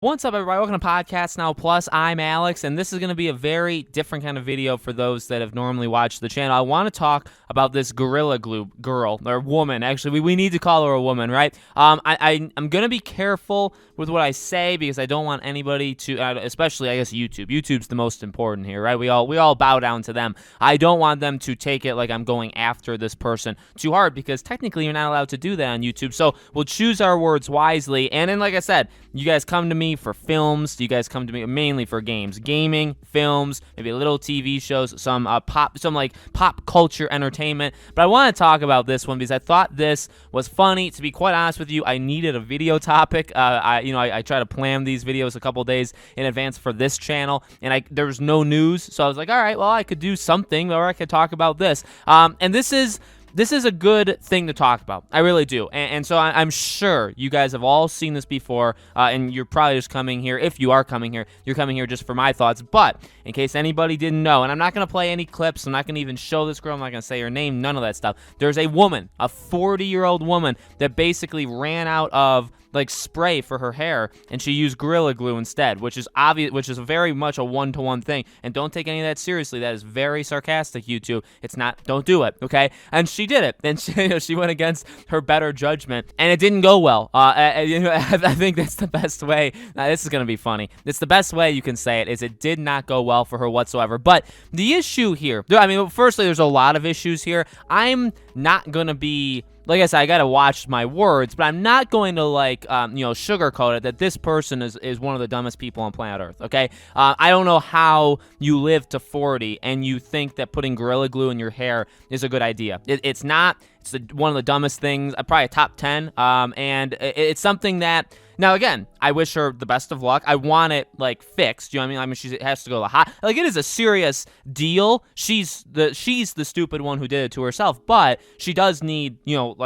What's up, everybody? Welcome to Podcast Now Plus. I'm Alex, and this is going to be a very different kind of video for those that have normally watched the channel. I want to talk about this Gorilla Glue girl, or woman. Actually, we need to call her a woman, right? I'm going to be careful with what I say because I don't want anybody to, especially I guess YouTube. YouTube's the most important here, right? We all bow down to them. I don't want them to take it like I'm going after this person too hard because technically you're not allowed to do that on YouTube. So we'll choose our words wisely. And then, like I said, you guys come to me for films. You guys come to me mainly for games, gaming, films, maybe little TV shows, some pop culture entertainment. But I want to talk about this one because I thought this was funny. To be quite honest with you, I needed a video topic. I try to plan these videos a couple days in advance for this channel, and there was no news, so I was like, all right, well, I could do something, or I could talk about this. And this is a good thing to talk about. I really do. And so I'm sure you guys have all seen this before, and you're probably just coming here. If you are coming here, you're coming here just for my thoughts. But in case anybody didn't know, and I'm not going to play any clips, I'm not going to even show this girl, I'm not going to say her name, none of that stuff. There's a woman, a 40-year-old woman, that basically ran out of spray for her hair, and she used Gorilla Glue instead, which is obvious, which is very much a one-to-one thing. And don't take any of that seriously. That is very sarcastic, YouTube. It's not. Don't do it, okay? And she did it, and she went against her better judgment, and it didn't go well. I think that's the best way. This is gonna be funny. It's the best way you can say it. Is it did not go well for her whatsoever. But the issue here, I mean, firstly, there's a lot of issues here. I'm not gonna be. Like I said, I gotta watch my words, but I'm not going to sugarcoat it that this person is one of the dumbest people on planet Earth. Okay, I don't know how you live to 40 and you think that putting Gorilla Glue in your hair is a good idea. It's not. It's one of the dumbest things. Probably a top 10. And it's something that. Now, again, I wish her the best of luck. I want it, fixed. You know what I mean? I mean, she has to go to the hot. It is a serious deal. She's the stupid one who did it to herself, but she does need,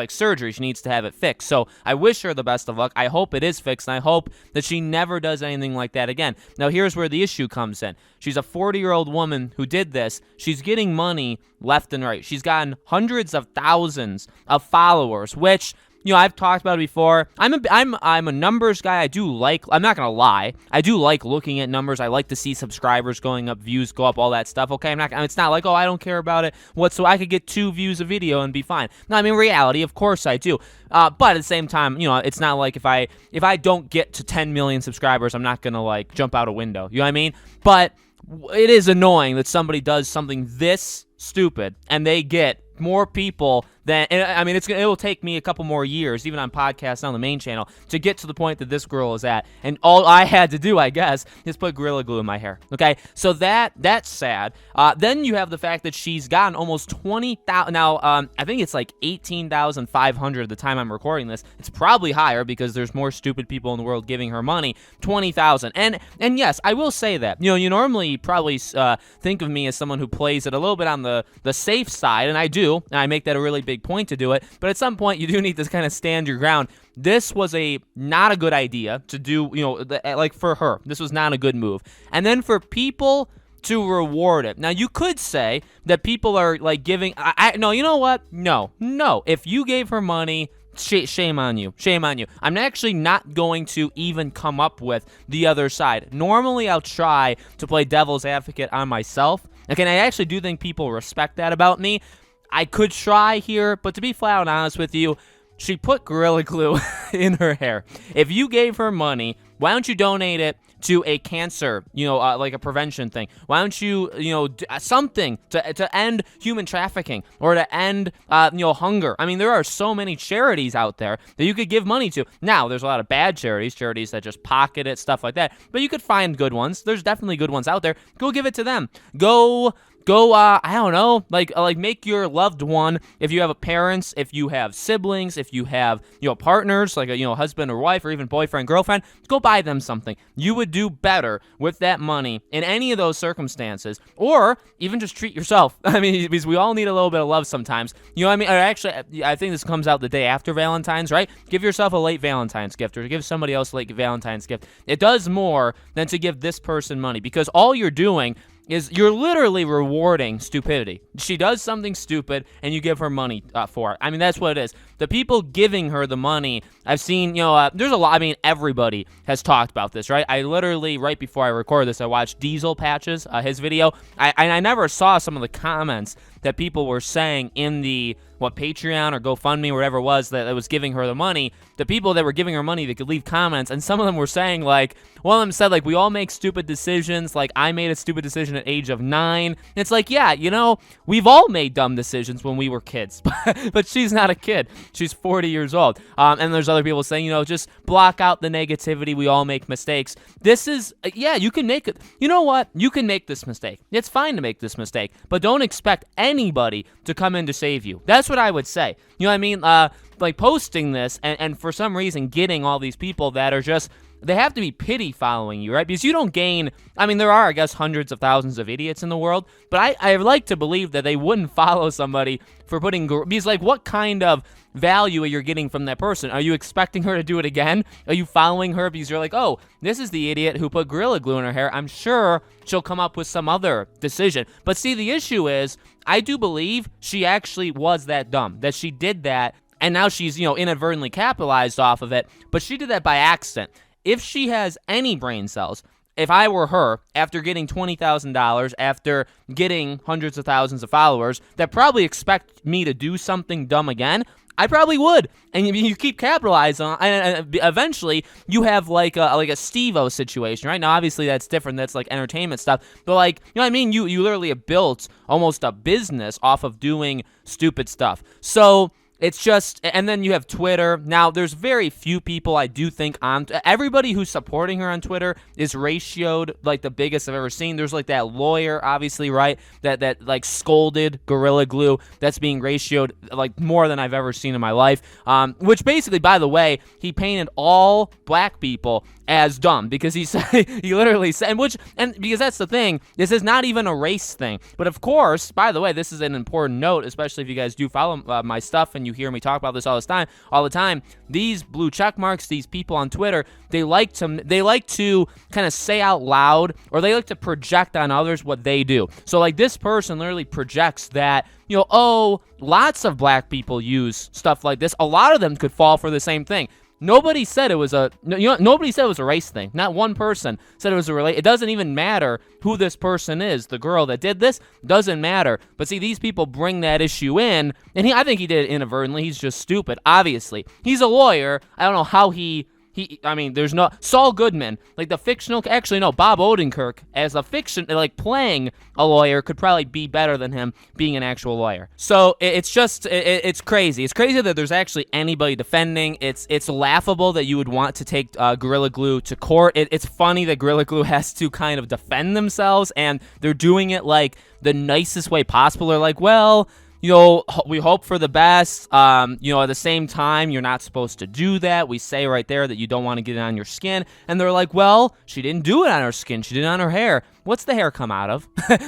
surgery. She needs to have it fixed. So I wish her the best of luck. I hope it is fixed, and I hope that she never does anything like that again. Now, here's where the issue comes in. She's a 40-year-old woman who did this. She's getting money left and right. She's gotten hundreds of thousands of followers, which... I've talked about it before. I'm a numbers guy. I'm not gonna lie. I do like looking at numbers. I like to see subscribers going up, views go up, all that stuff. Okay, it's not like, I don't care about it. So I could get 2 views a video and be fine. No, I mean, reality, of course I do. But at the same time, it's not like if I don't get to 10 million subscribers, I'm not gonna jump out a window. You know what I mean? But it is annoying that somebody does something this stupid and they get more people than, I mean, it will take me a couple more years, even on podcasts on the main channel, to get to the point that this girl is at. And all I had to do, I guess, is put Gorilla Glue in my hair. Okay, so that's sad. Then you have the fact that she's gotten almost 20,000. Now, I think it's 18,500 at the time I'm recording this. It's probably higher because there's more stupid people in the world giving her money. 20,000. And yes, I will say that. You normally probably think of me as someone who plays it a little bit on the safe side, and I do, and I make that a really big point to do it, but at some point you do need to kind of stand your ground. This was not a good idea to do, for her. This was not a good move. And then for people to reward it. Now, you could say that people are giving, no, you know what? No. If you gave her money, shame on you. Shame on you. I'm actually not going to even come up with the other side. Normally, I'll try to play devil's advocate on myself. Okay, I actually do think people respect that about me. I could try here, but to be flat out honest with you, she put Gorilla Glue in her hair. If you gave her money, why don't you donate it to a cancer, a prevention thing? Why don't you, something to end human trafficking or to end, hunger? I mean, there are so many charities out there that you could give money to. Now, there's a lot of bad charities that just pocket it, stuff like that. But you could find good ones. There's definitely good ones out there. Go give it to them. Go, I don't know, make your loved one, if you have parents, if you have siblings, if you have, partners, a husband or wife, or even boyfriend, girlfriend, go buy them something. You would do better with that money in any of those circumstances, or even just treat yourself. I mean, because we all need a little bit of love sometimes. You know what I mean? Or actually, I think this comes out the day after Valentine's, right? Give yourself a late Valentine's gift, or give somebody else a late Valentine's gift. It does more than to give this person money, because all you're doing is you're literally rewarding stupidity. She does something stupid, and you give her money for it. I mean, that's what it is. The people giving her the money, I've seen, there's a lot. I mean, everybody has talked about this, right? I literally, right before I recorded this, I watched Diesel Patches, his video. I never saw some of the comments that people were saying in the Patreon or GoFundMe or whatever it was that was giving her the money. The people that were giving her money, they could leave comments, and some of them were saying, like, one of them said, like, we all make stupid decisions. Like, I made a stupid decision at age of 9. And it's like, yeah, we've all made dumb decisions when we were kids, but she's not a kid. She's 40 years old. And there's other people saying, just block out the negativity. We all make mistakes. This is, you can make it. You know what? You can make this mistake. It's fine to make this mistake, but don't expect anybody to come in to save you. That's what I would say. You know what I mean? Like posting this and for some reason getting all these people that are just, they have to be pity following you, right? Because you don't gain, I mean, there are, I guess, hundreds of thousands of idiots in the world, but I like to believe that they wouldn't follow somebody for putting, because, like, what kind of value are you getting from that person? Are you expecting her to do it again? Are you following her because you're like, oh, this is the idiot who put Gorilla Glue in her hair. I'm sure she'll come up with some other decision. But see, the issue is, I do believe she actually was that dumb, that she did that, and now she's, inadvertently capitalized off of it, but she did that by accident. If she has any brain cells, if I were her, after getting $20,000, after getting hundreds of thousands of followers that probably expect me to do something dumb again, I probably would. And you keep capitalizing on, and eventually you have like a Steve-O situation, right? Now, obviously that's different. That's like entertainment stuff. But, like, you know what I mean? You literally have built almost a business off of doing stupid stuff. So it's just, and then you have Twitter. Now, there's very few people I do think everybody who's supporting her on Twitter is ratioed like the biggest I've ever seen. There's like that lawyer, obviously, right? That like scolded Gorilla Glue. That's being ratioed like more than I've ever seen in my life. Which basically, by the way, he painted all black people as dumb because he said, he literally said, and because that's the thing, this is not even a race thing. But of course, by the way, this is an important note, especially if you guys do follow my stuff and you hear me talk about this all the time. These blue check marks, these people on Twitter, they like to kind of say out loud, or they like to project on others what they do. So like this person literally projects that, lots of black people use stuff like this. A lot of them could fall for the same thing. Nobody said it was nobody said it was a race thing. Not one person said it was it doesn't even matter who this person is. The girl that did this doesn't matter. But see, these people bring that issue in, and I think he did it inadvertently. He's just stupid, obviously. He's a lawyer. I don't know how there's no Saul Goodman, like the fictional. Actually, no, Bob Odenkirk as a fiction, like playing a lawyer, could probably be better than him being an actual lawyer. So it's just, it's crazy. It's crazy that there's actually anybody defending. It's laughable that you would want to take Gorilla Glue to court. It's funny that Gorilla Glue has to kind of defend themselves, and they're doing it like the nicest way possible. They're like, well, we hope for the best. At the same time, you're not supposed to do that. We say right there that you don't want to get it on your skin. And they're like, well, she didn't do it on her skin. She did it on her hair. What's the hair come out of?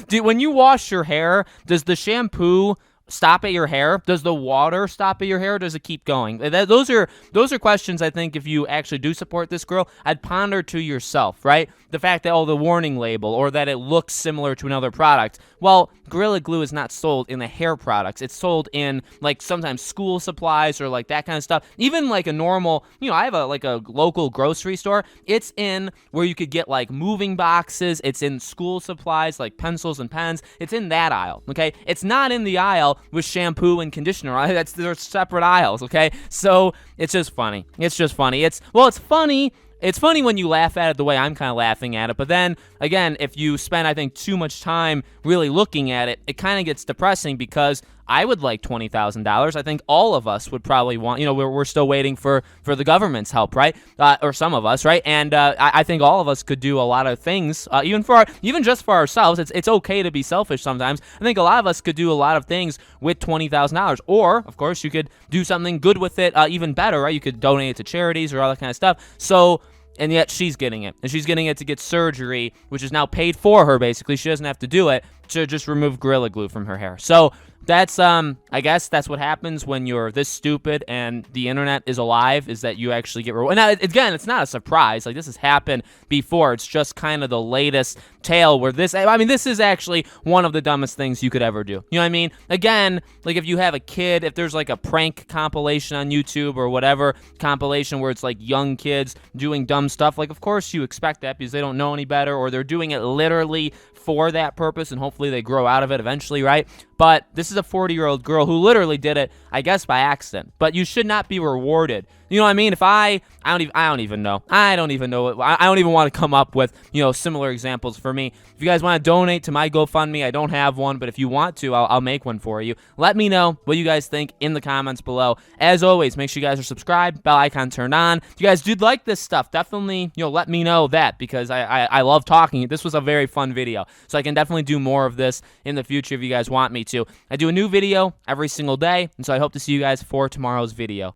When you wash your hair, does the shampoo stop at your hair? Does the water stop at your hair, or does it keep going? Those are questions I think if you actually do support this girl, I'd ponder to yourself, right? The fact that, the warning label, or that it looks similar to another product. Well, Gorilla Glue is not sold in the hair products. It's sold in, like, sometimes school supplies or, like, that kind of stuff. Even, like, a normal, I have a local grocery store. It's in where you could get, like, moving boxes. It's in school supplies, like pencils and pens. It's in that aisle, okay? It's not in the aisle with shampoo and conditioner. Right? They're separate aisles, okay? So it's just funny. It's funny. It's funny. It's funny when you laugh at it the way I'm kind of laughing at it, but then, again, if you spend, I think, too much time really looking at it, it kind of gets depressing because I would like $20,000. I think all of us would probably want, we're still waiting for the government's help, right? Or some of us, right? And I think all of us could do a lot of things, even just for ourselves. It's okay to be selfish sometimes. I think a lot of us could do a lot of things with $20,000. Or, of course, you could do something good with it, even better, right? You could donate it to charities or all that kind of stuff. So, and yet she's getting it. And she's getting it to get surgery, which is now paid for her, basically. She doesn't have to do it. to just remove Gorilla Glue from her hair. So that's I guess that's what happens when you're this stupid and the internet is alive, is that you actually get rewarded. Now, again, it's not a surprise. Like, this has happened before. It's just kind of the latest tale where this is actually one of the dumbest things you could ever do. You know what I mean? Again, like, if you have a kid, if there's like a prank compilation on YouTube or whatever compilation where it's like young kids doing dumb stuff, like, of course you expect that because they don't know any better, or they're doing it literally for that purpose, and hopefully they grow out of it eventually, right? But this is a 40-year-old girl who literally did it, I guess, by accident. But you should not be rewarded. You know what I mean? If I don't even know. I don't even want to come up with, similar examples for me. If you guys want to donate to my GoFundMe, I don't have one, but if you want to, I'll make one for you. Let me know what you guys think in the comments below. As always, make sure you guys are subscribed, bell icon turned on. If you guys did like this stuff, definitely, let me know that, because I love talking. This was a very fun video, so I can definitely do more of this in the future if you guys want me to. I do a new video every single day, and so I hope to see you guys for tomorrow's video.